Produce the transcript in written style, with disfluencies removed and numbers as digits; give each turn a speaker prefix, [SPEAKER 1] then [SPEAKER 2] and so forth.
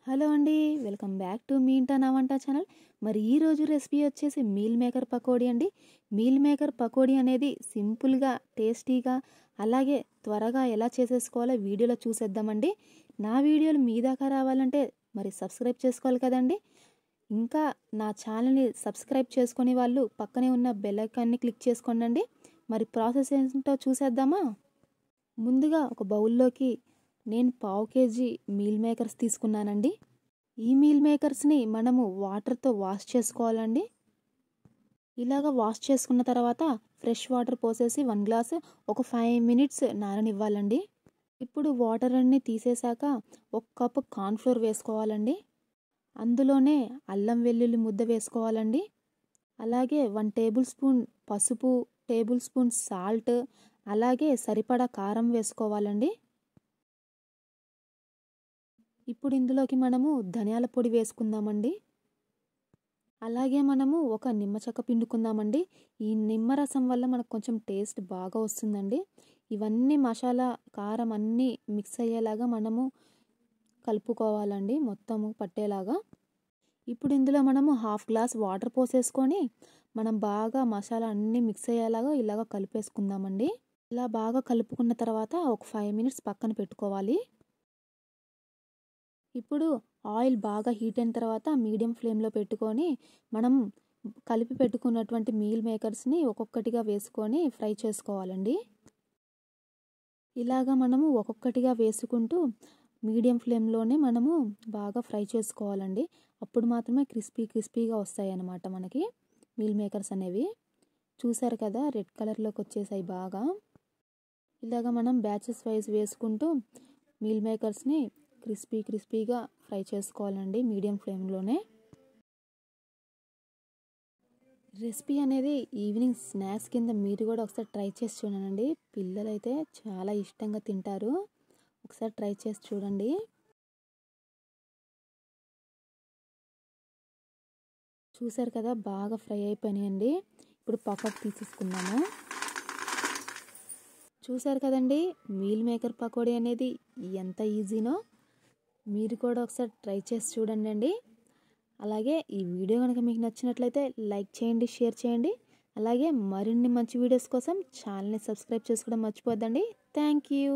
[SPEAKER 1] Hello అండి, welcome back to me ఇంట నా వంట ఛానల్. మరి ఈరోజు రెసిపీ వచ్చేసి మీల్ మేకర్ పకోడీ అండి. మీల్ మేకర్ పకోడీ అనేది సింపుల్గా, టేస్టీగా, అలాగే త్వరగా ఎలా చేసేసుకోవాలో వీడియోలో చూసేద్దామండి. నా వీడియోలు మీ దాకా రావాలంటే మరి సబ్స్క్రైబ్ చేసుకోవాలి కదండి. ఇంకా నా ఛానల్ని సబ్స్క్రైబ్ చేసుకునే వాళ్ళు పక్కనే ఉన్న బెల్ ఐకాన్ని క్లిక్ చేసుకోండి. మరి ప్రాసెస్ ఏంటో చూసేద్దామా. ముందుగా ఒక బౌల్లోకి నేను 1/2 kg మీల్ మేకర్స్ తీసుకున్నానండి. ఈ మీల్ మేకర్స్ని మనము వాటర్తో వాష్ చేసుకోవాలండి. ఇలాగ వాష్ చేసుకున్న తర్వాత ఫ్రెష్ వాటర్ పోసేసి 1 గ్లాస్ ఒక 5 minutes నాననివ్వాలండి. ఇప్పుడు వాటర్ అన్నీ తీసేశాక 1 కప్ కార్న్ఫ్లోర్ వేసుకోవాలండి. అందులోనే అల్లం వెల్లుల్లి ముద్ద వేసుకోవాలండి. అలాగే 1 టేబుల్ స్పూన్ పసుపు, టేబుల్ స్పూన్ సాల్ట్, అలాగే సరిపడా కారం వేసుకోవాలండి. ఇప్పుడు ఇందులోకి మనము ధనియాల పొడి వేసుకుందామండి. అలాగే మనము ఒక నిమ్మ చెక్క పిండుకుందామండి. ఈ నిమ్మరసం వల్ల మనకు కొంచెం టేస్ట్ బాగా వస్తుందండి. ఇవన్నీ మసాలా, కారం అన్నీ మిక్స్ అయ్యేలాగా మనము కలుపుకోవాలండి, మొత్తము పట్టేలాగా. ఇప్పుడు ఇందులో మనము 1/2 గ్లాస్ వాటర్ పోసేసుకొని మనం బాగా మసాలా అన్నీ మిక్స్ అయ్యేలాగా ఇలాగ కలిపేసుకుందామండి. ఇలా బాగా కలుపుకున్న తర్వాత ఒక 5 minutes పక్కన పెట్టుకోవాలి. ఇప్పుడు ఆయిల్ బాగా హీట్ అయిన తర్వాత మీడియం ఫ్లేమ్లో పెట్టుకొని మనం కలిపి పెట్టుకున్నటువంటి మీల్ మేకర్స్ని ఒక్కొక్కటిగా వేసుకొని ఫ్రై చేసుకోవాలండి. ఇలాగా మనము ఒక్కొక్కటిగా వేసుకుంటూ మీడియం ఫ్లేమ్లోనే మనము బాగా ఫ్రై చేసుకోవాలండి. అప్పుడు మాత్రమే క్రిస్పీగా వస్తాయి అన్నమాట మనకి మీల్ మేకర్స్ అనేవి. చూసారు కదా, రెడ్ కలర్లోకి వచ్చేసాయి బాగా. ఇలాగా మనం బ్యాచెస్ వైజ్ వేసుకుంటూ మీల్ మేకర్స్ని క్రిస్పీగా ఫ్రై చేసుకోవాలండి మీడియం ఫ్లేమ్లోనే. రెసిపీ అనేది ఈవినింగ్ స్నాక్స్ కింద మీరు కూడా ఒకసారి ట్రై చేసి చూడండి. పిల్లలైతే చాలా ఇష్టంగా తింటారు. ఒకసారి ట్రై చేసి చూడండి. చూసారు కదా, బాగా ఫ్రై అయిపోయినాయండి. ఇప్పుడు పక్కకు తీసేసుకుందాము. చూసారు కదండి, మీల్ మేకర్ పకోడీ అనేది ఎంత ఈజీనో. మీరు కూడా ఒకసారి ట్రై చేసి చూడండి. అలాగే ఈ వీడియో కనుక మీకు నచ్చినట్లయితే లైక్ చేయండి, షేర్ చేయండి. అలాగే మరిన్ని మంచి వీడియోస్ కోసం ఛానల్ని సబ్స్క్రైబ్ చేసుకోవడం మర్చిపోద్దండి. Thank you.